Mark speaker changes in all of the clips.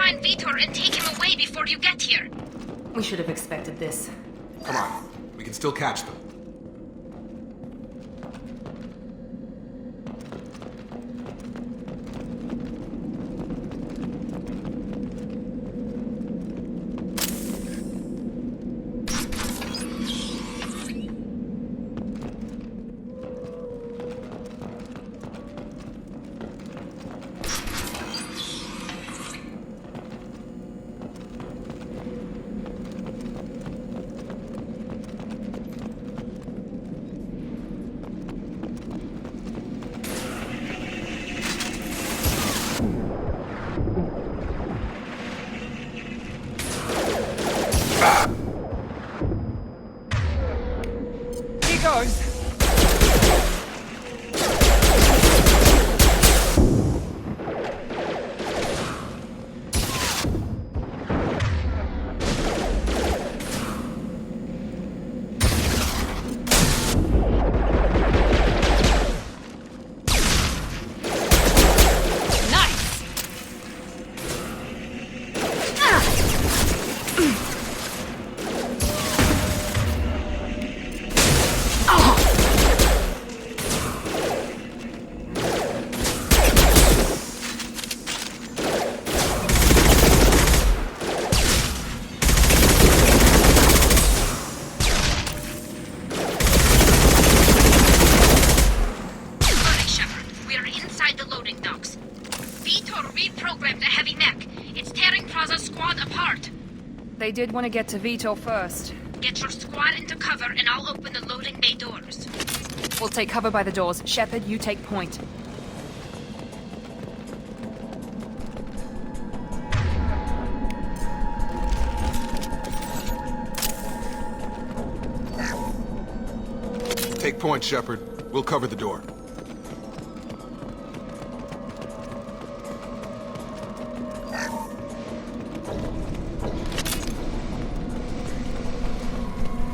Speaker 1: find Vitor and take him away before you get here.
Speaker 2: We should have expected this.
Speaker 3: Come on, we can still catch them.
Speaker 2: They did want to get to Vitor first.
Speaker 1: Get your squad into cover and I'll open the loading bay doors.
Speaker 2: We'll take cover by the doors. Shepard, you take point.
Speaker 3: Take point, Shepard. We'll cover the door.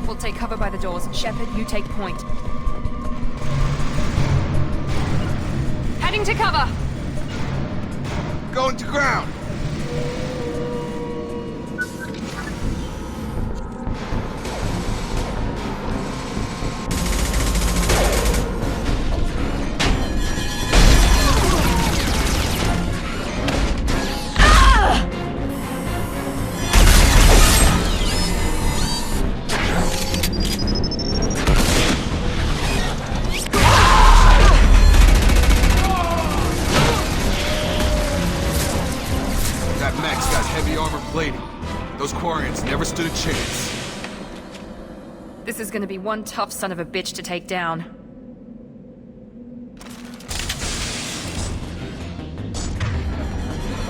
Speaker 2: We'll take cover by the doors. Shepard, you take point. Heading to cover!
Speaker 3: Going to ground! Those Quarians never stood a chance.
Speaker 2: This is gonna be one tough son of a bitch to take down.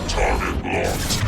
Speaker 4: Target locked.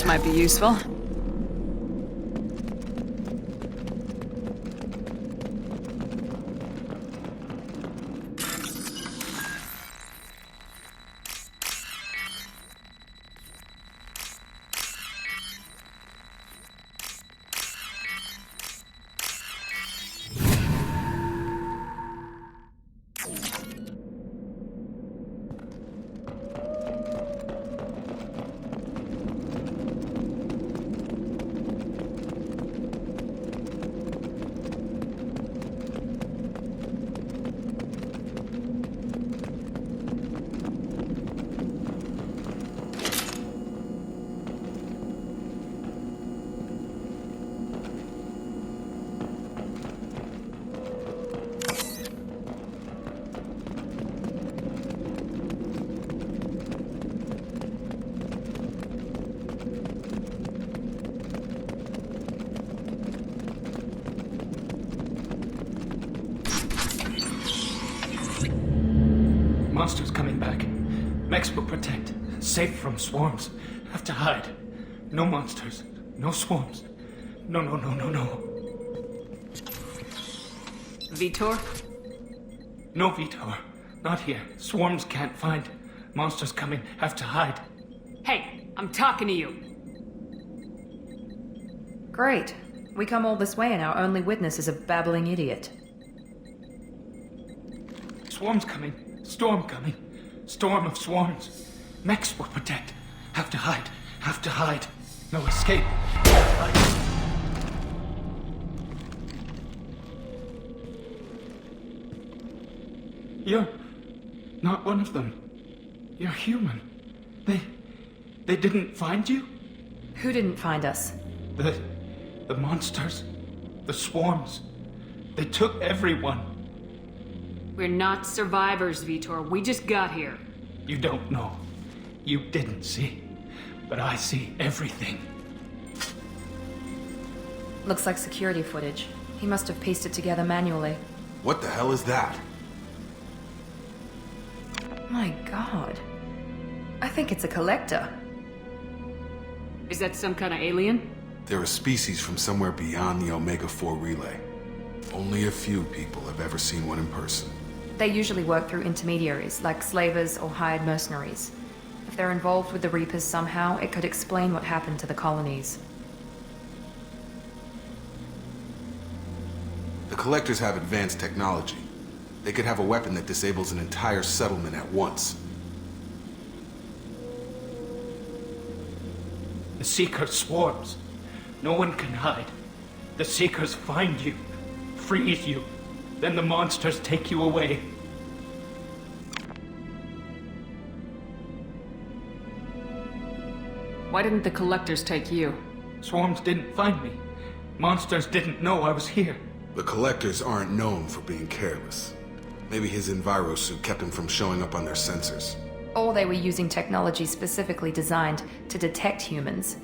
Speaker 2: might be useful.
Speaker 4: Monsters coming back. Mechs will protect. Safe from swarms. Have to hide. No monsters. No swarms. No.
Speaker 2: Vitor?
Speaker 4: No, Vitor. Not here. Swarms can't find. Monsters coming. Have to hide.
Speaker 2: Hey, I'm talking to you.
Speaker 5: Great. We come all this way and our only witness is a babbling idiot.
Speaker 4: Swarms coming. Storm coming. Storm of swarms. Mechs will protect. Have to hide. Have to hide. No escape. Hide. You're not one of them. You're human. They didn't find you?
Speaker 5: Who didn't find us?
Speaker 4: The monsters. The swarms. They took everyone.
Speaker 2: We're not survivors, Vitor. We just got here.
Speaker 4: You don't know. You didn't see. But I see everything.
Speaker 5: Looks like security footage. He must have pieced it together manually.
Speaker 3: What the hell is that?
Speaker 5: My god. I think it's a collector.
Speaker 2: Is that some kind of alien?
Speaker 3: They're a species from somewhere beyond the Omega-4 relay. Only a few people have ever seen one in person.
Speaker 5: They usually work through intermediaries, like slavers or hired mercenaries. If they're involved with the Reapers somehow, it could explain what happened to the colonies.
Speaker 3: The Collectors have advanced technology. They could have a weapon that disables an entire settlement at once.
Speaker 4: The Seeker swarms. No one can hide. The Seekers find you, freeze you, then the monsters take you away.
Speaker 2: Why didn't the collectors take you?
Speaker 4: Swarms didn't find me. Monsters didn't know I was here.
Speaker 3: The Collectors aren't known for being careless. Maybe his Enviro suit kept him from showing up on their sensors.
Speaker 5: Or they were using technology specifically designed to detect humans.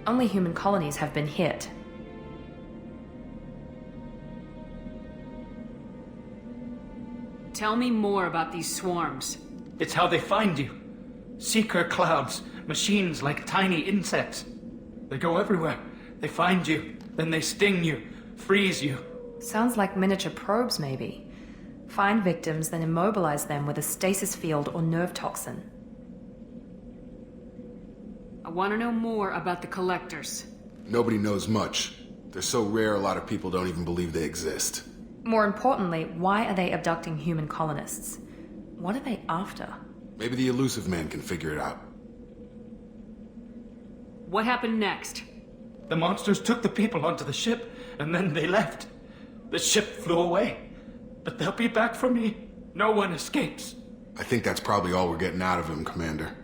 Speaker 5: Only human colonies have been hit.
Speaker 2: Tell me more about these swarms.
Speaker 4: It's how they find you. Seeker clouds, machines like tiny insects. They go everywhere. They find you, then they sting you, freeze you.
Speaker 5: Sounds like miniature probes, maybe. Find victims, then immobilize them with a stasis field or nerve toxin.
Speaker 2: I want to know more about the collectors.
Speaker 3: Nobody knows much. They're so rare a lot of people don't even believe they exist.
Speaker 5: More importantly, why are they abducting human colonists? What are they after?
Speaker 3: Maybe the Elusive Man can figure it out.
Speaker 2: What happened next?
Speaker 4: The monsters took the people onto the ship, and then they left. The ship flew away. But they'll be back for me. No one escapes.
Speaker 3: I think that's probably all we're getting out of him, Commander.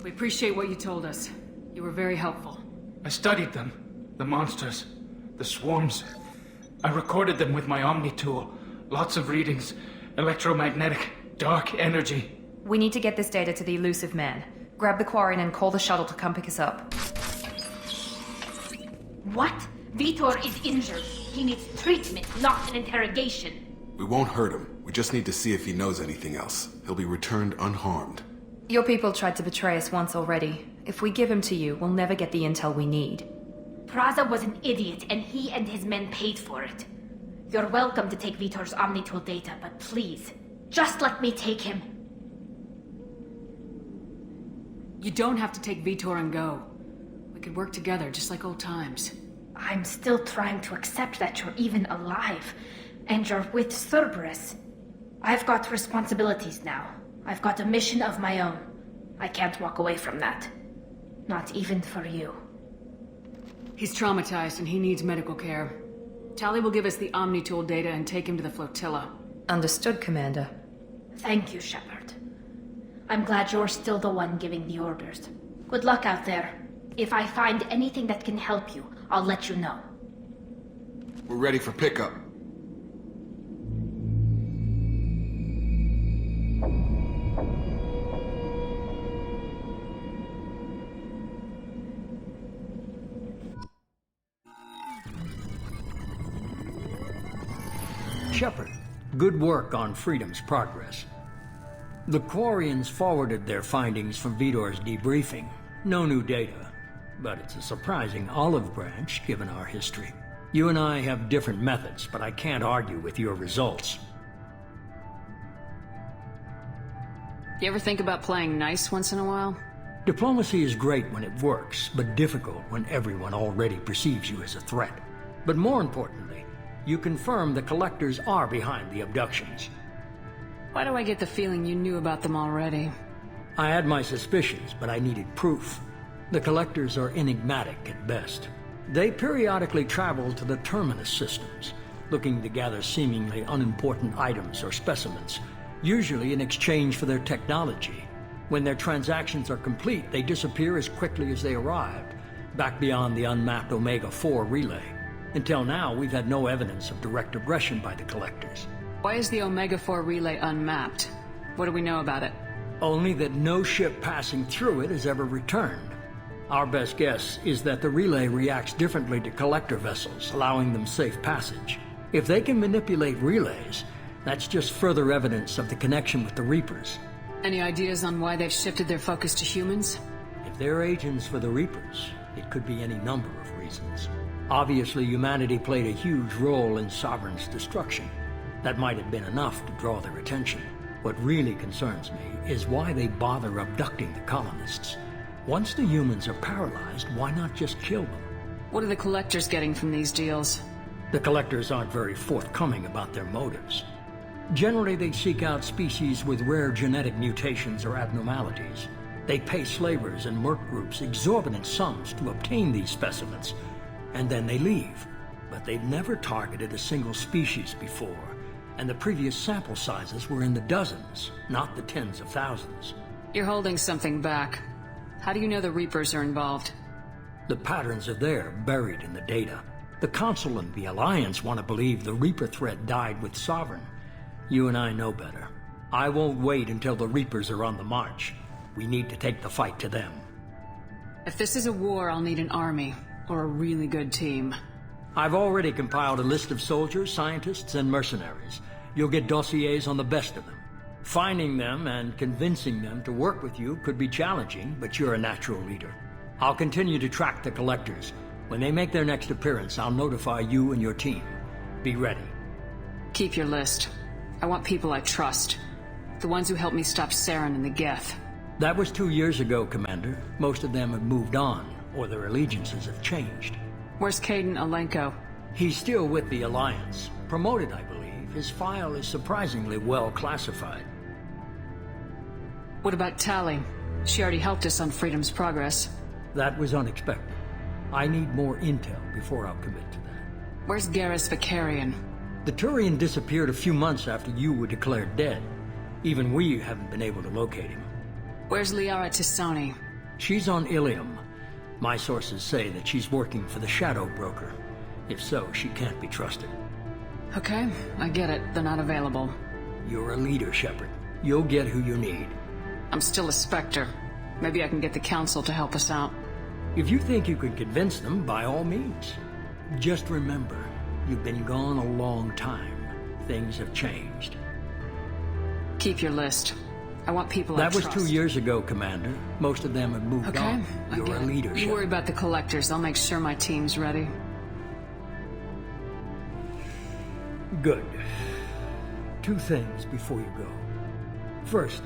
Speaker 2: We appreciate what you told us. You were very helpful.
Speaker 4: I studied them. The monsters. The swarms. I recorded them with my Omni tool. Lots of readings. Electromagnetic. Dark energy.
Speaker 5: We need to get this data to the Elusive Man. Grab the Quarian and call the shuttle to come pick us up.
Speaker 1: What? Vitor is injured. He needs treatment, not an interrogation.
Speaker 3: We won't hurt him. We just need to see if he knows anything else. He'll be returned unharmed.
Speaker 5: Your people tried to betray us once already. If we give him to you, we'll never get the intel we need.
Speaker 1: Praza was an idiot, and he and his men paid for it. You're welcome to take Vitor's Omnitool data, but please, just let me take him.
Speaker 6: You don't have to take Vitor and go. We could work together, just like old times.
Speaker 1: I'm still trying to accept that you're even alive, and you're with Cerberus. I've got responsibilities now. I've got a mission of my own. I can't walk away from that. Not even for you.
Speaker 6: He's traumatized and he needs medical care. Tali will give us the Omnitool data and take him to the flotilla.
Speaker 5: Understood, Commander.
Speaker 1: Thank you, Shepard. I'm glad you're still the one giving the orders. Good luck out there. If I find anything that can help you, I'll let you know.
Speaker 3: We're ready for pickup.
Speaker 7: Shepard, good work on Freedom's progress. The Quarians forwarded their findings from Vitor's debriefing. No new data, but it's a surprising olive branch given our history. You and I have different methods, but I can't argue with your results.
Speaker 6: You ever think about playing nice once in a while?
Speaker 7: Diplomacy is great when it works, but difficult when everyone already perceives you as a threat. But more importantly, you confirm the Collectors are behind the abductions.
Speaker 6: Why do I get the feeling you knew about them already?
Speaker 7: I had my suspicions, but I needed proof. The Collectors are enigmatic at best. They periodically travel to the Terminus systems, looking to gather seemingly unimportant items or specimens, usually in exchange for their technology. When their transactions are complete, they disappear as quickly as they arrived, back beyond the unmapped Omega-4 relay. Until now, we've had no evidence of direct aggression by the Collectors.
Speaker 6: Why is the Omega-4 relay unmapped? What do we know about it?
Speaker 7: Only that no ship passing through it has ever returned. Our best guess is that the relay reacts differently to Collector vessels, allowing them safe passage. If they can manipulate relays, that's just further evidence of the connection with the Reapers.
Speaker 6: Any ideas on why they've shifted their focus to humans?
Speaker 7: If they're agents for the Reapers, it could be any number of reasons. Obviously, humanity played a huge role in Sovereign's destruction. That might have been enough to draw their attention. What really concerns me is why they bother abducting the colonists. Once the humans are paralyzed, why not just kill them?
Speaker 6: What are the Collectors getting from these deals?
Speaker 7: The Collectors aren't very forthcoming about their motives. Generally, they seek out species with rare genetic mutations or abnormalities. They pay slavers and merc groups exorbitant sums to obtain these specimens, and then they leave. But they've never targeted a single species before, and the previous sample sizes were in the dozens, not the tens of thousands.
Speaker 6: You're holding something back. How do you know the Reapers are involved?
Speaker 7: The patterns are there, buried in the data. The Council and the Alliance want to believe the Reaper threat died with Sovereign. You and I know better. I won't wait until the Reapers are on the march. We need to take the fight to them.
Speaker 6: If this is a war, I'll need an army, or a really good team.
Speaker 7: I've already compiled a list of soldiers, scientists, and mercenaries. You'll get dossiers on the best of them. Finding them and convincing them to work with you could be challenging, but you're a natural leader. I'll continue to track the Collectors. When they make their next appearance, I'll notify you and your team. Be ready.
Speaker 6: Keep your list. I want people I trust. The ones who helped me stop Saren and the Geth.
Speaker 7: That was 2 years ago, Commander. Most of them have moved on, or their allegiances have changed.
Speaker 6: Where's Kaidan Alenko?
Speaker 7: He's still with the Alliance. Promoted, I believe. His file is surprisingly well classified.
Speaker 6: What about Tali? She already helped us on Freedom's progress.
Speaker 7: That was unexpected. I need more intel before I'll commit to that.
Speaker 6: Where's Garrus Vakarian?
Speaker 7: The Turian disappeared a few months after you were declared dead. Even we haven't been able to locate him.
Speaker 6: Where's Liara T'Soni?
Speaker 7: She's on Ilium. My sources say that she's working for the Shadow Broker. If so, she can't be trusted.
Speaker 6: Okay, I get it. They're not available.
Speaker 7: You're a leader, Shepard. You'll get who you need.
Speaker 6: I'm still a Spectre. Maybe I can get the Council to help us out.
Speaker 7: If you think you can convince them, by all means. Just remember, you've been gone a long time. Things have changed.
Speaker 6: Keep your list. I want people I
Speaker 7: That was
Speaker 6: trust.
Speaker 7: 2 years ago, Commander. Most of them have moved
Speaker 6: Okay,
Speaker 7: on.
Speaker 6: I
Speaker 7: You're
Speaker 6: get
Speaker 7: a
Speaker 6: it.
Speaker 7: leadership.
Speaker 6: You worry about the collectors. I'll make sure my team's ready.
Speaker 7: Good. 2 things before you go. First,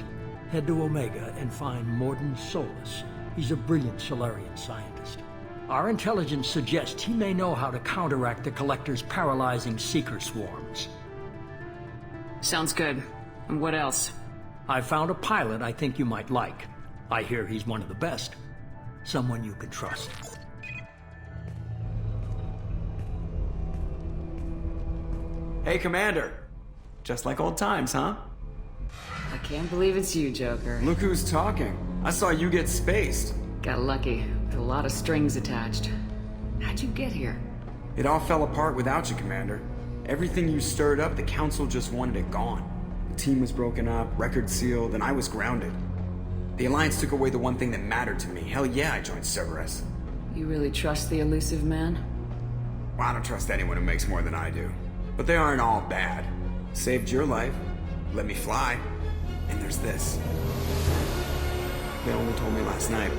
Speaker 7: head to Omega and find Mordin Solus. He's a brilliant Solarian scientist. Our intelligence suggests he may know how to counteract the Collector's paralyzing Seeker swarms.
Speaker 6: Sounds good. And what else?
Speaker 7: I found a pilot I think you might like. I hear he's one of the best. Someone you can trust.
Speaker 8: Hey, Commander. Just like old times, huh?
Speaker 6: I can't believe it's you, Joker.
Speaker 8: Look who's talking. I saw you get spaced.
Speaker 6: Got lucky. With a lot of strings attached. How'd you get here?
Speaker 8: It all fell apart without you, Commander. Everything you stirred up, the Council just wanted it gone. The team was broken up, record sealed, and I was grounded. The Alliance took away the one thing that mattered to me. Hell yeah, I joined Cerberus.
Speaker 6: You really trust the elusive man?
Speaker 8: Well, I don't trust anyone who makes more than I do. But they aren't all bad. Saved your life, let me fly, and there's this. They only told me last night.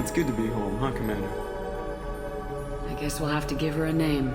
Speaker 8: It's good to be home, huh, Commander?
Speaker 6: I guess we'll have to give her a name.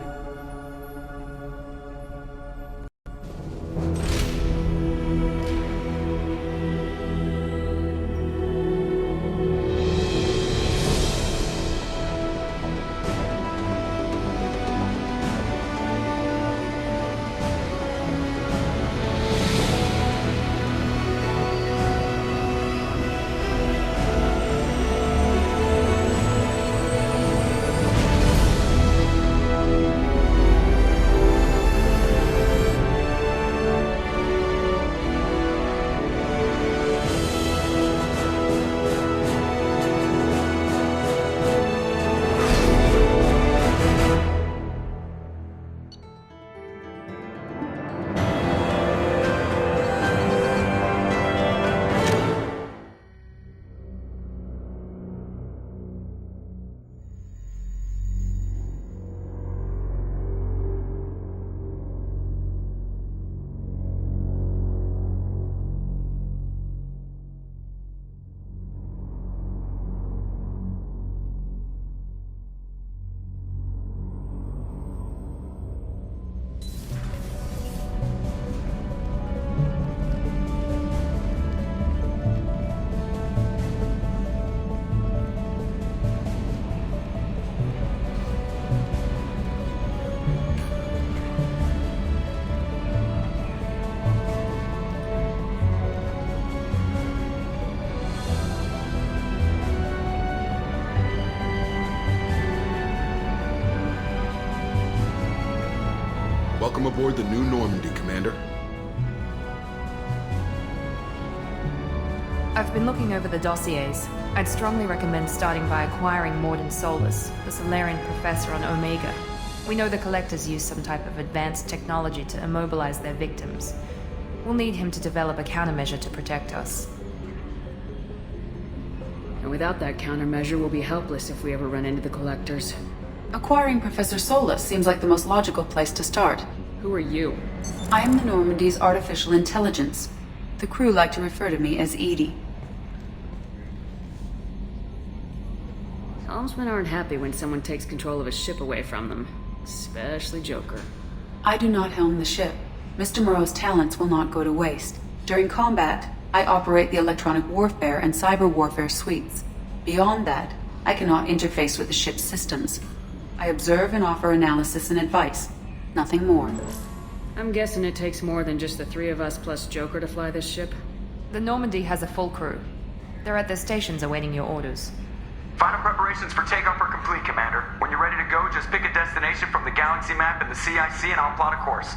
Speaker 3: Welcome aboard the New Normandy, Commander.
Speaker 5: I've been looking over the dossiers. I'd strongly recommend starting by acquiring Mordin Solus, the Solarian professor on Omega. We know the Collectors use some type of advanced technology to immobilize their victims. We'll need him to develop a countermeasure to protect us.
Speaker 6: And without that countermeasure, we'll be helpless if we ever run into the Collectors.
Speaker 9: Acquiring Professor Solus seems like the most logical place to start.
Speaker 6: Who are you?
Speaker 9: I am the Normandy's artificial intelligence. The crew like to refer to me as Edie.
Speaker 6: Helmsmen aren't happy when someone takes control of a ship away from them. Especially Joker.
Speaker 9: I do not helm the ship. Mr. Moreau's talents will not go to waste. During combat, I operate the electronic warfare and cyber warfare suites. Beyond that, I cannot interface with the ship's systems. I observe and offer analysis and advice. Nothing more.
Speaker 6: I'm guessing it takes more than just the 3 of us plus Joker to fly this ship.
Speaker 5: The Normandy has a full crew. They're at their stations awaiting your orders.
Speaker 10: Final preparations for takeoff are complete, Commander. When you're ready to go, just pick a destination from the galaxy map and the CIC and I'll plot a course.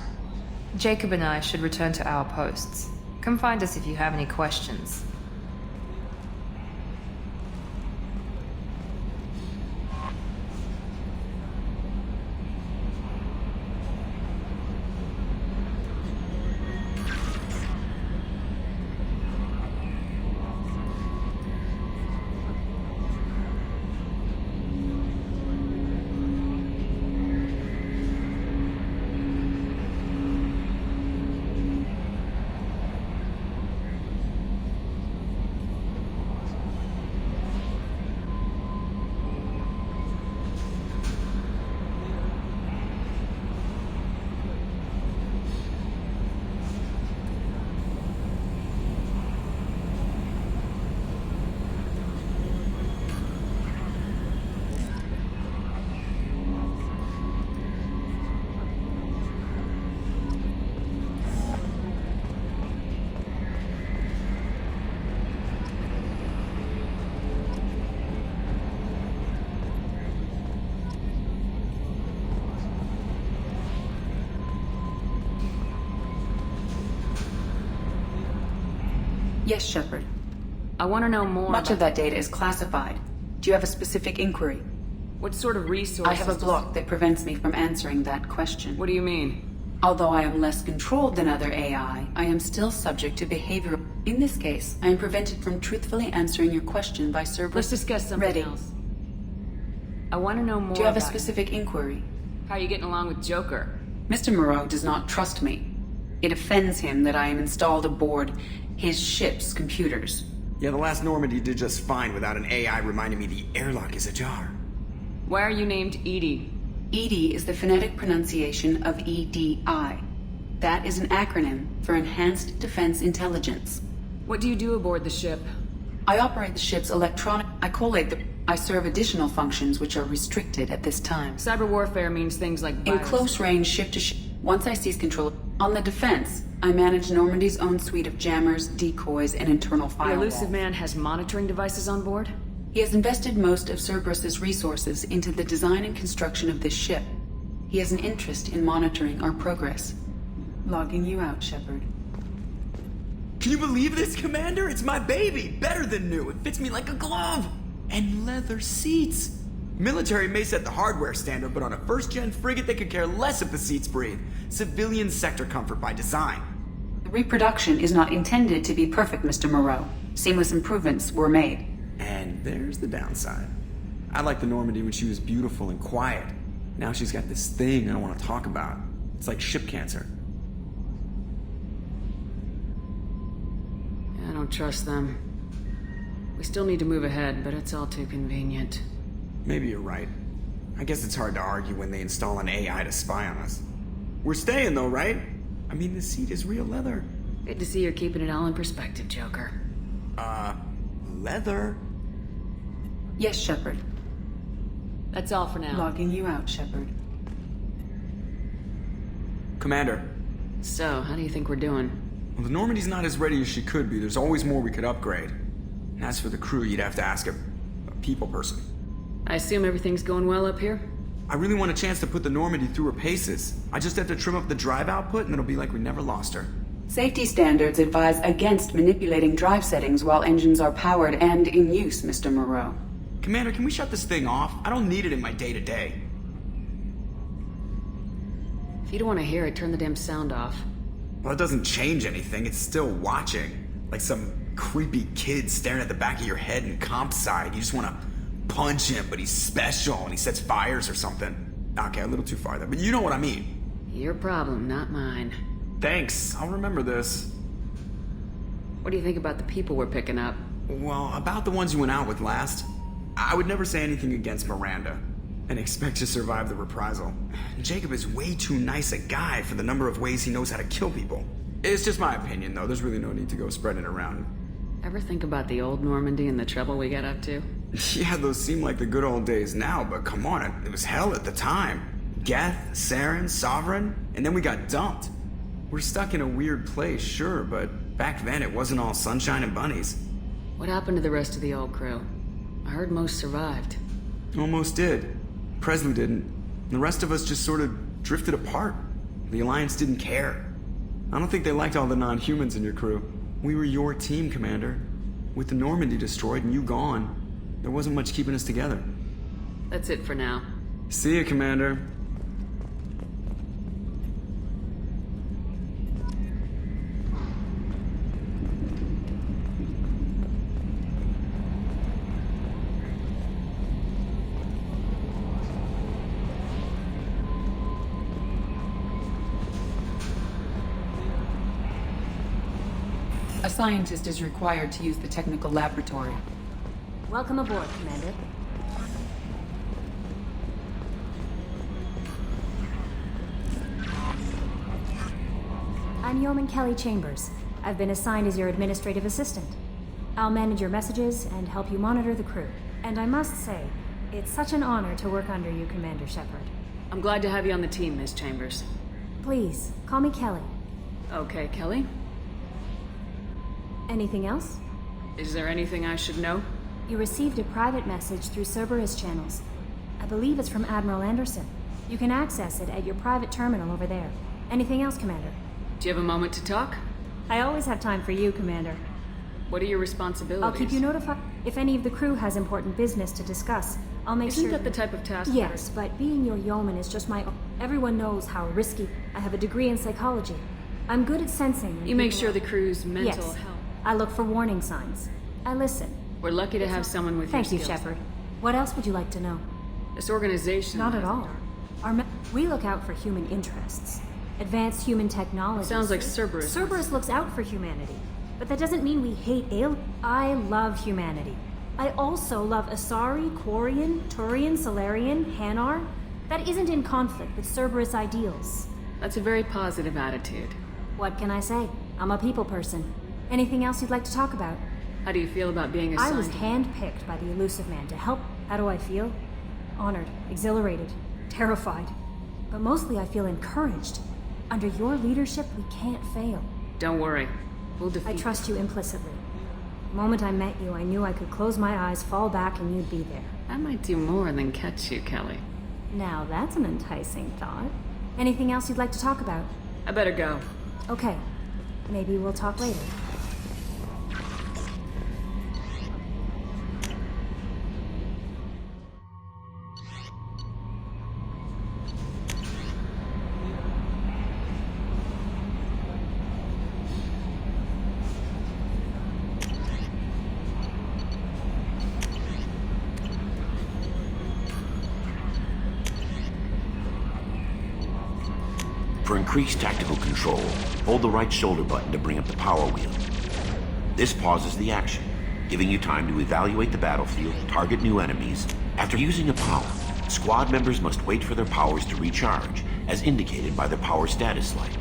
Speaker 5: Jacob and I should return to our posts. Come find us if you have any questions.
Speaker 9: Yes, Shepard.
Speaker 6: I want to know more
Speaker 9: Much
Speaker 6: about
Speaker 9: of that data is classified. Do you have a specific inquiry?
Speaker 6: what sort of resources.
Speaker 9: I have a block that prevents me from answering that question.
Speaker 6: What do you mean?
Speaker 9: Although I am less controlled than other AI, I am still subject to behavioral... In this case, I am prevented from truthfully answering your question by Cerberus.
Speaker 6: Let's discuss something
Speaker 9: Ready.
Speaker 6: else. I want to know more
Speaker 9: Do you have a
Speaker 6: about
Speaker 9: specific inquiry?
Speaker 6: how you getting along with Joker.
Speaker 9: Mr. Moreau does not trust me. It offends him that I am installed aboard his ship's computers.
Speaker 8: Yeah, the last Normandy did just fine without an AI reminding me the airlock is ajar.
Speaker 6: Why are you named Edie?
Speaker 9: EDI is the phonetic pronunciation of EDI. That is an acronym for Enhanced Defense Intelligence.
Speaker 6: What do you do aboard the ship?
Speaker 9: I operate the ship's electronic... I serve additional functions which are restricted at this time.
Speaker 6: Cyber warfare means things like
Speaker 9: In
Speaker 6: virus.
Speaker 9: close range, ship-to-ship. Once I seize control... On the defense, I manage Normandy's own suite of jammers, decoys, and internal
Speaker 6: The
Speaker 9: firewalls.
Speaker 6: elusive man has monitoring devices on board?
Speaker 9: He has invested most of Cerberus's resources into the design and construction of this ship. He has an interest in monitoring our progress. Logging you out, Shepard.
Speaker 8: Can you believe this, Commander? It's my baby! Better than new. It fits me like a glove! And leather seats! Military may set the hardware standard, but on a first-gen frigate they could care less if the seats breathe. Civilian sector comfort by design.
Speaker 9: The reproduction is not intended to be perfect, Mr. Moreau. Seamless improvements were made.
Speaker 8: And there's the downside. I liked the Normandy when she was beautiful and quiet. Now she's got this thing I don't want to talk about. It's like ship cancer.
Speaker 6: I don't trust them. We still need to move ahead, but it's all too convenient.
Speaker 8: Maybe you're right. I guess it's hard to argue when they install an AI to spy on us. We're staying though, right? I mean, the seat is real leather.
Speaker 6: Good to see you're keeping it all in perspective, Joker.
Speaker 8: Leather?
Speaker 9: Yes, Shepard.
Speaker 6: That's all for now.
Speaker 9: Logging you out, Shepard.
Speaker 8: Commander,
Speaker 6: So, how do you think we're doing?
Speaker 8: well, the Normandy's not as ready as she could be. There's always more we could upgrade. And as for the crew, you'd have to ask a people person.
Speaker 6: I assume everything's going well up here?
Speaker 8: I really want a chance to put the Normandy through her paces. I just have to trim up the drive output and it'll be like we never lost her.
Speaker 9: Safety standards advise against manipulating drive settings while engines are powered and in use, Mr. Moreau.
Speaker 8: Commander, can we shut this thing off? I don't need it in my day-to-day.
Speaker 6: If you don't want to hear it, turn the damn sound off.
Speaker 8: Well, it doesn't change anything. It's still watching. Like some creepy kid staring at the back of your head in comp side. You just want to punch him, but he's special and he sets fires or something. Okay, a little too far there, but you know what I mean.
Speaker 6: Your problem, not mine.
Speaker 8: Thanks, I'll remember this.
Speaker 6: What do you think about the people we're picking up?
Speaker 8: Well, about the ones you went out with last, I would never say anything against Miranda and expect to survive the reprisal. Jacob is way too nice a guy for the number of ways he knows how to kill people. It's just my opinion, though. There's really no need to go spreading it around.
Speaker 6: Ever think about the old Normandy and the trouble we got up to?
Speaker 8: Yeah, those seem like the good old days now, but come on, it was hell at the time. Geth, Saren, Sovereign, and then we got dumped. We're stuck in a weird place, sure, but back then it wasn't all sunshine and bunnies.
Speaker 6: What happened to the rest of the old crew? I heard most survived.
Speaker 8: Almost did. Presley didn't. The rest of us just sort of drifted apart. The Alliance didn't care. I don't think they liked all the non-humans in your crew. We were your team, Commander. With the Normandy destroyed and you gone, there wasn't much keeping us together.
Speaker 6: That's it for now.
Speaker 8: See ya, Commander.
Speaker 9: A scientist is required to use the technical laboratory.
Speaker 11: Welcome aboard, Commander. I'm Yeoman Kelly Chambers. I've been assigned as your administrative assistant. I'll manage your messages and help you monitor the crew. And I must say, it's such an honor to work under you, Commander Shepard.
Speaker 6: I'm glad to have you on the team, Miss Chambers.
Speaker 11: Please, call me Kelly.
Speaker 6: Okay, Kelly.
Speaker 11: Anything else?
Speaker 6: Is there anything I should know?
Speaker 11: You received a private message through Cerberus channels. I believe it's from Admiral Anderson. You can access it at your private terminal over there. Anything else, Commander?
Speaker 6: Do you have a moment to talk?
Speaker 11: I always have time for you, Commander.
Speaker 6: What are your responsibilities?
Speaker 11: I'll keep you notified. If any of the crew has important business to discuss, I'll make sure...
Speaker 6: Isn't that the type of task
Speaker 11: Yes, but being your yeoman is just my... Everyone knows how risky. I have a degree in psychology. I'm good at sensing...
Speaker 6: You make sure the crew's mental
Speaker 11: Yes.
Speaker 6: health...
Speaker 11: I look for warning signs. I listen.
Speaker 6: We're lucky to have someone with your
Speaker 11: Thank you,
Speaker 6: skills.
Speaker 11: Shepard. What else would you like to know?
Speaker 6: This organization...
Speaker 11: Not at
Speaker 6: has a
Speaker 11: all.
Speaker 6: dark-
Speaker 11: We look out for human interests. Advanced human technology.
Speaker 6: Sounds like Cerberus.
Speaker 11: Cerberus looks out for humanity. But that doesn't mean we hate aliens. I love humanity. I also love Asari, Quarian, Turian, Solarian, Hanar. That isn't in conflict with Cerberus ideals.
Speaker 6: That's a very positive attitude.
Speaker 11: What can I say? I'm a people person. Anything else you'd like to talk about?
Speaker 6: How do you feel about being
Speaker 11: I
Speaker 6: assigned?
Speaker 11: was handpicked by the Illusive Man to help. How do I feel? Honored, exhilarated, terrified. But mostly I feel encouraged. Under your leadership, we can't fail.
Speaker 6: Don't worry. We'll defeat
Speaker 11: I trust you implicitly. The moment I met you, I knew I could close my eyes, fall back, and you'd be there.
Speaker 6: I might do more than catch you, Kelly.
Speaker 11: Now that's an enticing thought. Anything else you'd like to talk about?
Speaker 6: I better go.
Speaker 11: Okay. Maybe we'll talk later.
Speaker 12: For increased tactical control, hold the right shoulder button to bring up the power wheel. This pauses the action, giving you time to evaluate the battlefield, target new enemies. After using a power, squad members must wait for their powers to recharge, as indicated by their power status light.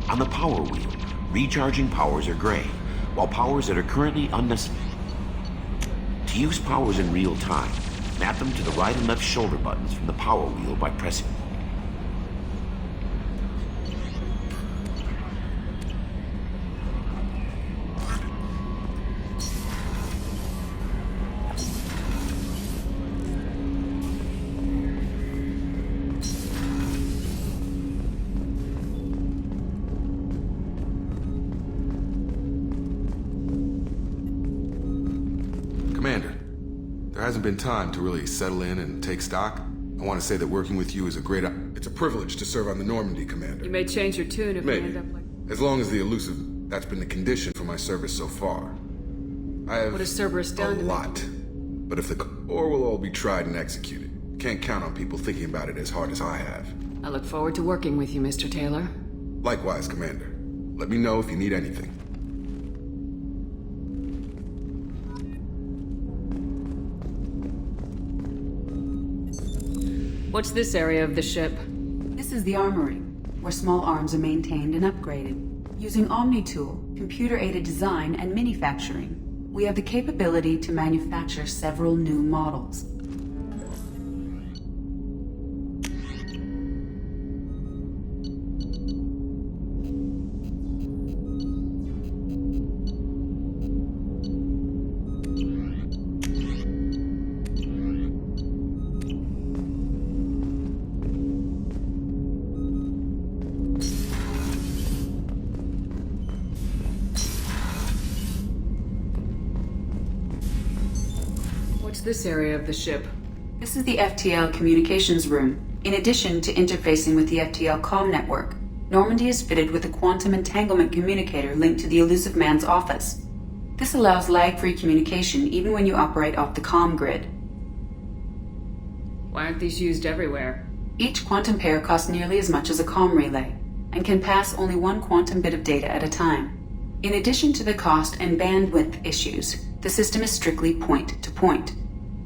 Speaker 12: On the power wheel, recharging powers are gray, while powers that are currently unnecessary. To use powers in real time, map them to the right and left shoulder buttons from the power wheel by pressing.
Speaker 3: Commander, there hasn't been time to really settle in and take stock. I want to say that working with you is a great... It's a privilege to serve on the Normandy, Commander.
Speaker 6: You may change your tune if
Speaker 3: Maybe.
Speaker 6: we end up like...
Speaker 3: As long as the elusive... That's been the condition for my service so far. I have...
Speaker 6: What has Cerberus done
Speaker 3: a
Speaker 6: to make
Speaker 3: lot. But if the... Or will all be tried and executed. Can't count on people thinking about it as hard as I have.
Speaker 6: I look forward to working with you, Mr. Taylor.
Speaker 3: Likewise, Commander. Let me know if you need anything.
Speaker 6: What's this area of the ship?
Speaker 9: This is the armory, where small arms are maintained and upgraded. Using OmniTool, computer-aided design, and manufacturing, we have the capability to manufacture several new models.
Speaker 6: this area of the ship?
Speaker 9: This is the FTL communications room. In addition to interfacing with the FTL comm network, Normandy is fitted with a quantum entanglement communicator linked to the Illusive Man's office. This allows lag-free communication even when you operate off the comm grid.
Speaker 6: Why aren't these used everywhere?
Speaker 9: Each quantum pair costs nearly as much as a comm relay, and can pass only one quantum bit of data at a time. In addition to the cost and bandwidth issues, the system is strictly point-to-point.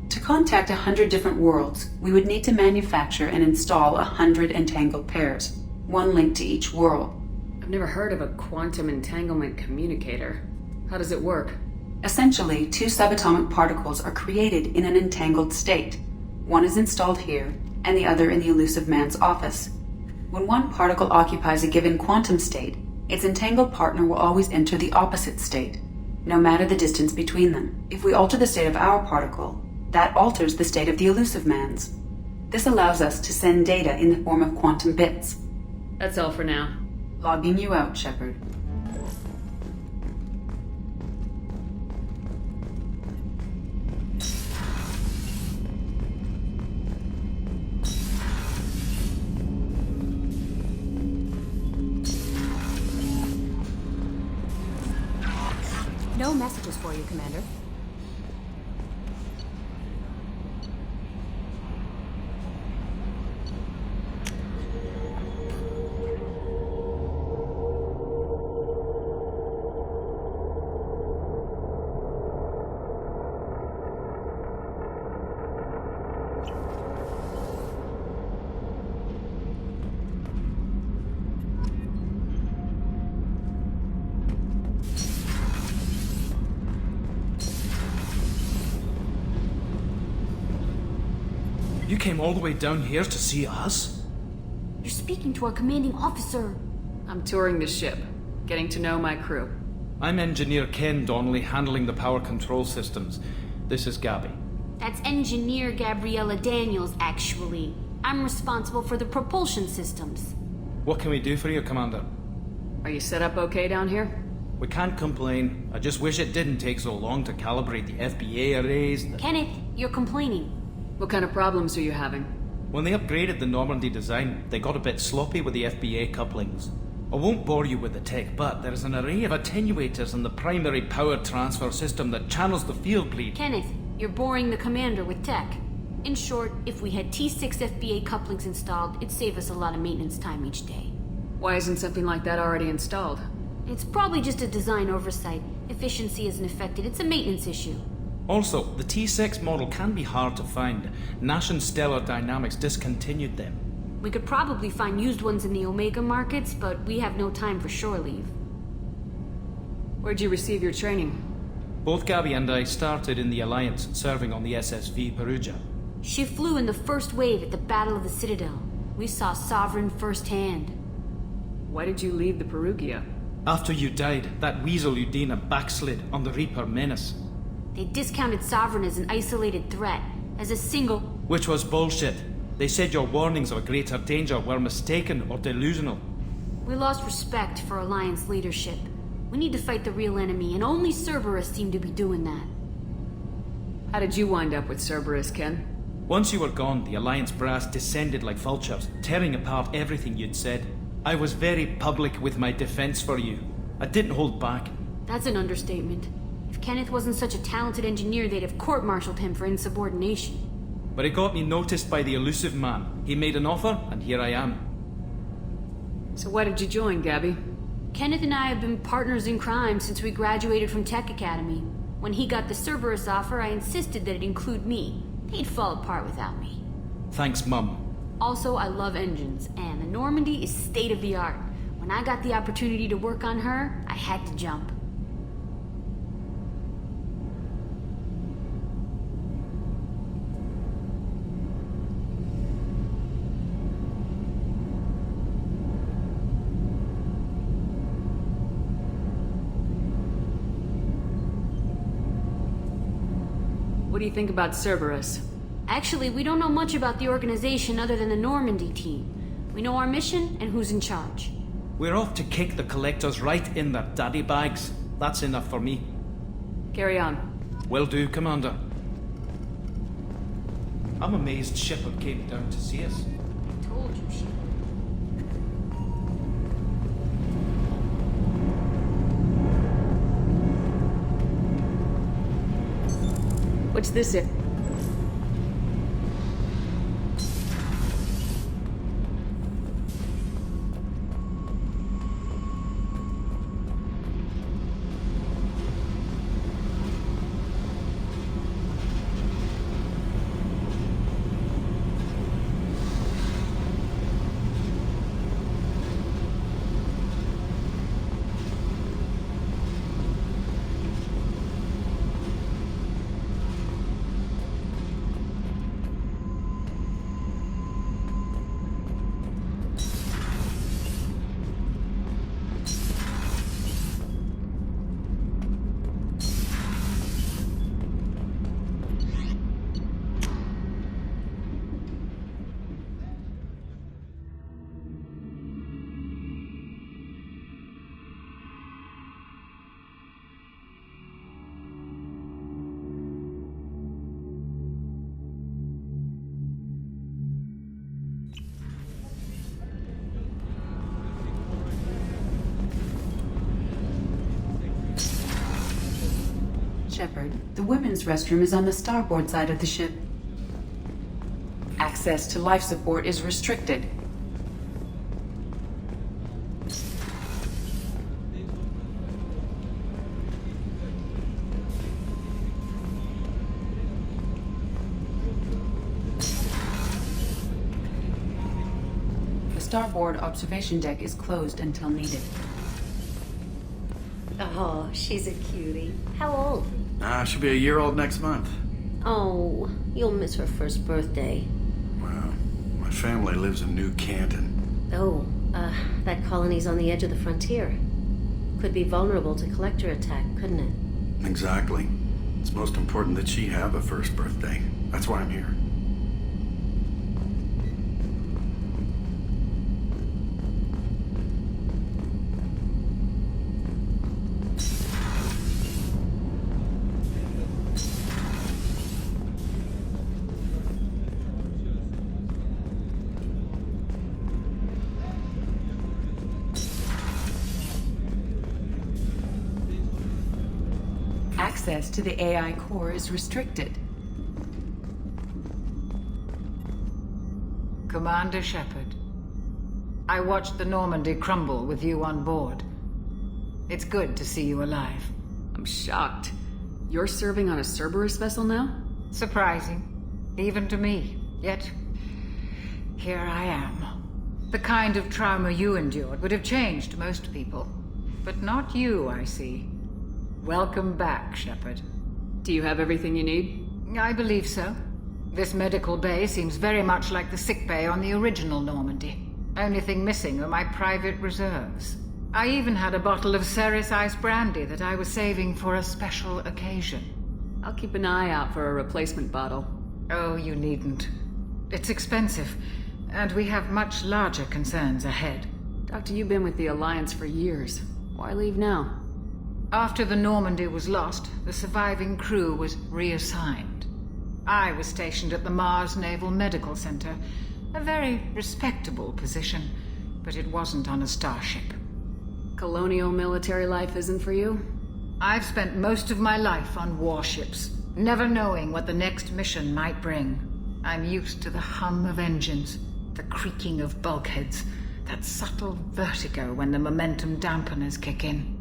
Speaker 9: To contact 100 different worlds, we would need to manufacture and install 100 entangled pairs, one linked to each world.
Speaker 6: I've never heard of a quantum entanglement communicator. How does it work?
Speaker 9: Essentially, two subatomic particles are created in an entangled state. One is installed here, and the other in the Illusive Man's office. When one particle occupies a given quantum state, its entangled partner will always enter the opposite state, no matter the distance between them. If we alter the state of our particle, that alters the state of the Illusive Man's. This allows us to send data in the form of quantum bits.
Speaker 6: That's all for now.
Speaker 9: Logging you out, Shepard.
Speaker 11: No messages for you, Commander.
Speaker 4: You came all the way down here to see us?
Speaker 11: You're speaking to our commanding officer.
Speaker 6: I'm touring the ship, getting to know my crew.
Speaker 4: I'm Engineer Ken Donnelly, handling the power control systems. This is Gabby.
Speaker 11: That's Engineer Gabriella Daniels, actually. I'm responsible for the propulsion systems.
Speaker 4: What can we do for you, Commander?
Speaker 6: Are you set up okay down here?
Speaker 4: We can't complain. I just wish it didn't take so long to calibrate the FBA arrays.
Speaker 11: Kenneth, you're complaining.
Speaker 6: What kind of problems are you having?
Speaker 4: When they upgraded the Normandy design, they got a bit sloppy with the FBA couplings. I won't bore you with the tech, but there is an array of attenuators in the primary power transfer system that channels the field bleed.
Speaker 11: Kenneth, you're boring the commander with tech. In short, if we had T6 FBA couplings installed, it'd save us a lot of maintenance time each day.
Speaker 6: Why isn't something like that already installed?
Speaker 11: It's probably just a design oversight. Efficiency isn't affected, it's a maintenance issue.
Speaker 4: Also, the T6 model can be hard to find. Nash and Stellar Dynamics discontinued them.
Speaker 11: We could probably find used ones in the Omega markets, but we have no time for shore leave.
Speaker 6: Where'd you receive your training?
Speaker 4: Both Gabby and I started in the Alliance, serving on the SSV Perugia.
Speaker 11: She flew in the first wave at the Battle of the Citadel. We saw Sovereign firsthand.
Speaker 6: Why did you leave the Perugia?
Speaker 4: After you died, that weasel Udina backslid on the Reaper Menace.
Speaker 11: They discounted Sovereign as an isolated threat, as a single...
Speaker 4: Which was bullshit. They said your warnings of a greater danger were mistaken or delusional.
Speaker 11: We lost respect for Alliance leadership. We need to fight the real enemy, and only Cerberus seemed to be doing that.
Speaker 6: How did you wind up with Cerberus, Ken?
Speaker 4: Once you were gone, the Alliance brass descended like vultures, tearing apart everything you'd said. I was very public with my defense for you. I didn't hold back.
Speaker 11: That's an understatement. If Kenneth wasn't such a talented engineer, they'd have court-martialed him for insubordination.
Speaker 4: But it got me noticed by the Illusive Man. He made an offer, and here I am.
Speaker 6: So why did you join, Gabby?
Speaker 11: Kenneth and I have been partners in crime since we graduated from Tech Academy. When he got the Cerberus offer, I insisted that it include me. He'd fall apart without me.
Speaker 4: Thanks, Mum.
Speaker 11: Also, I love engines, and the Normandy is state-of-the-art. When I got the opportunity to work on her, I had to jump.
Speaker 6: What do you think about Cerberus?
Speaker 11: Actually, we don't know much about the organization other than the Normandy team. We know our mission and who's in charge.
Speaker 4: We're off to kick the Collectors right in their daddy bags. That's enough for me.
Speaker 6: Carry on.
Speaker 4: Will do, Commander. I'm amazed Shepard came down to see us.
Speaker 11: Told you she.
Speaker 6: What's this?
Speaker 9: Shepard, the women's restroom is on the starboard side of the ship. Access to life support is restricted. The starboard observation deck is closed until needed.
Speaker 13: Oh, she's a cutie. How old?
Speaker 14: She'll be a year old next month.
Speaker 13: Oh, you'll miss her first birthday.
Speaker 14: Well, my family lives in New Canton.
Speaker 13: Oh, that colony's on the edge of the frontier. Could be vulnerable to collector attack, couldn't it?
Speaker 14: Exactly. It's most important that she have a first birthday. That's why I'm here.
Speaker 9: Access to the AI core is restricted.
Speaker 6: Commander Shepard, I watched the Normandy crumble with you on board. It's good to see you alive.
Speaker 15: I'm shocked. You're serving on a Cerberus vessel now?
Speaker 6: Surprising, even to me. Yet, here I am. The kind of trauma you endured would have changed most people. But not you, I see. Welcome back, Shepard.
Speaker 15: Do you have everything you need?
Speaker 6: I believe so. This medical bay seems very much like the sick bay on the original Normandy. Only thing missing are my private reserves. I even had a bottle of Ceres Ice Brandy that I was saving for a special occasion.
Speaker 15: I'll keep an eye out for a replacement bottle.
Speaker 6: Oh, you needn't. It's expensive, and we have much larger concerns ahead.
Speaker 15: Doctor, you've been with the Alliance for years. Why leave now?
Speaker 6: After the Normandy was lost, the surviving crew was reassigned. I was stationed at the Mars Naval Medical Center, a very respectable position, but it wasn't on a starship.
Speaker 15: Colonial military life isn't for you?
Speaker 6: I've spent most of my life on warships, never knowing what the next mission might bring. I'm used to the hum of engines, the creaking of bulkheads, that subtle vertigo when the momentum dampeners kick in.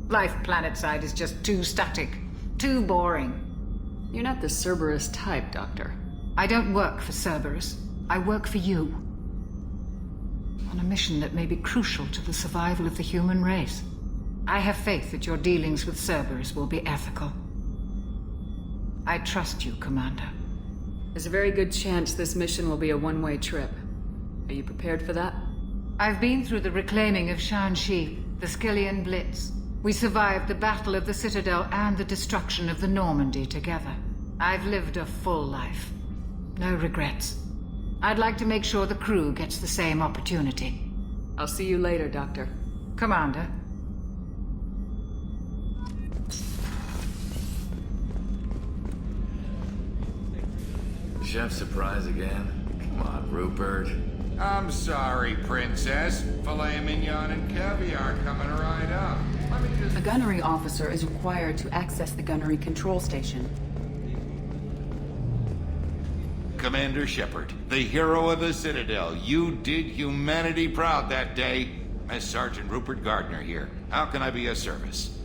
Speaker 6: Life planetside is just too static, too boring.
Speaker 15: You're not the Cerberus type, Doctor.
Speaker 6: I don't work for Cerberus. I work for you. On a mission that may be crucial to the survival of the human race. I have faith that your dealings with Cerberus will be ethical. I trust you, Commander.
Speaker 15: There's a very good chance this mission will be a one-way trip. Are you prepared for that?
Speaker 6: I've been through the reclaiming of Shanxi, the Skillian Blitz. We survived the Battle of the Citadel and the destruction of the Normandy together. I've lived a full life. No regrets. I'd like to make sure the crew gets the same opportunity.
Speaker 15: I'll see you later, Doctor.
Speaker 6: Commander.
Speaker 16: chef surprise again? Come on, Rupert.
Speaker 17: I'm sorry, Princess. Filet mignon and caviar coming right up. Let me just...
Speaker 9: A gunnery officer is required to access the gunnery control station.
Speaker 17: Commander Shepard, the hero of the Citadel. You did humanity proud that day. Mess Sergeant Rupert Gardner here. How can I be of service?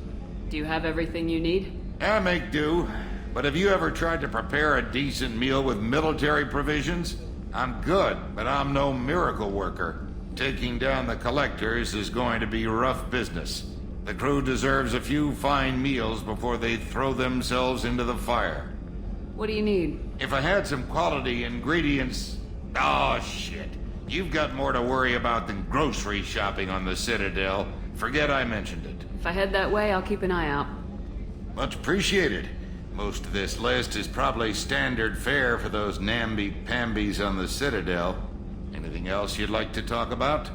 Speaker 15: Do you have everything you need?
Speaker 17: I make do. But have you ever tried to prepare a decent meal with military provisions? I'm good, but I'm no miracle worker. Taking down the collectors is going to be rough business. The crew deserves a few fine meals before they throw themselves into the fire.
Speaker 15: What do you need?
Speaker 17: If I had some quality ingredients... Oh, shit. You've got more to worry about than grocery shopping on the Citadel. Forget I mentioned it.
Speaker 15: If I head that way, I'll keep an eye out.
Speaker 17: Much appreciated. Most of this list is probably standard fare for those namby-pambies on the Citadel. Anything else you'd like to talk about?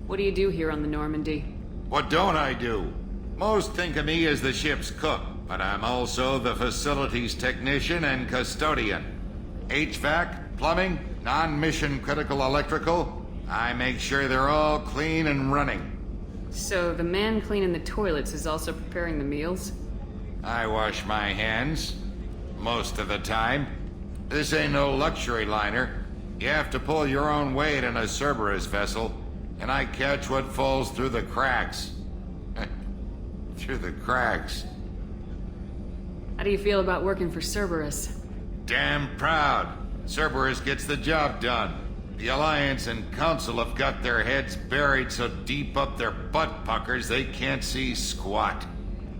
Speaker 15: What do you do here on the Normandy?
Speaker 17: What don't I do? Most think of me as the ship's cook, but I'm also the facilities technician and custodian. HVAC, plumbing, non-mission critical electrical. I make sure they're all clean and running.
Speaker 15: So the man cleaning the toilets is also preparing the meals?
Speaker 17: I wash my hands. Most of the time. This ain't no luxury liner. You have to pull your own weight in a Cerberus vessel, and I catch what falls through the cracks. Through the cracks.
Speaker 15: How do you feel about working for Cerberus?
Speaker 17: Damn proud. Cerberus gets the job done. The Alliance and Council have got their heads buried so deep up their butt puckers they can't see squat.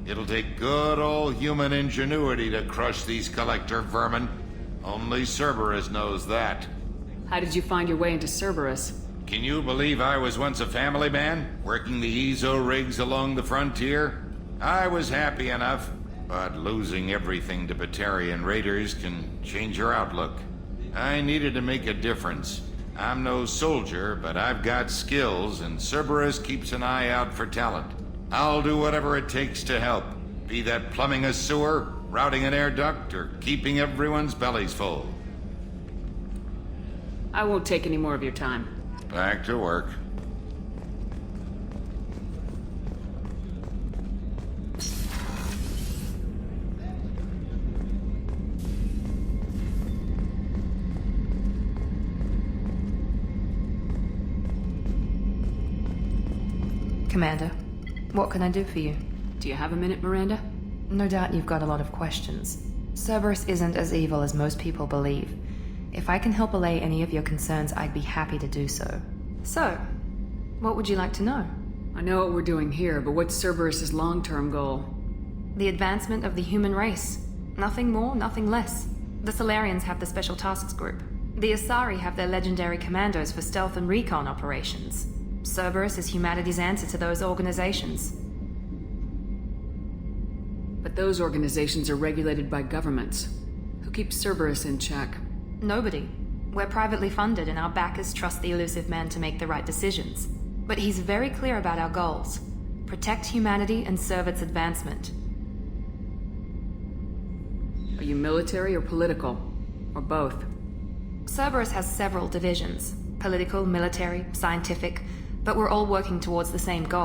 Speaker 17: It'll take good old human ingenuity to crush these collector vermin. Only Cerberus knows that.
Speaker 15: How did you find your way into Cerberus?
Speaker 17: Can you believe I was once a family man, working the Ezo rigs along the frontier? I was happy enough, but losing everything to Batarian raiders can change your outlook. I needed to make a difference. I'm no soldier, but I've got skills, and Cerberus keeps an eye out for talent. I'll do whatever it takes to help, be that plumbing a sewer, routing an air duct, or keeping everyone's bellies full.
Speaker 15: I won't take any more of your time.
Speaker 17: Back to work.
Speaker 5: Commander, what can I do for you?
Speaker 15: Do you have a minute, Miranda?
Speaker 5: No doubt you've got a lot of questions. Cerberus isn't as evil as most people believe. If I can help allay any of your concerns, I'd be happy to do so. So, what would you like to know?
Speaker 15: I know what we're doing here, but what's Cerberus's long-term goal?
Speaker 5: The advancement of the human race. Nothing more, nothing less. The Solarians have the Special Tasks Group. The Asari have their legendary commandos for stealth and recon operations. Cerberus is humanity's answer to those organizations.
Speaker 15: But those organizations are regulated by governments. Who keeps Cerberus in check?
Speaker 5: Nobody. We're privately funded and our backers trust the elusive man to make the right decisions. But he's very clear about our goals. Protect humanity and serve its advancement.
Speaker 15: Are you military or political? Or both?
Speaker 5: Cerberus has several divisions. Political, military, scientific, but we're all working towards the same goal.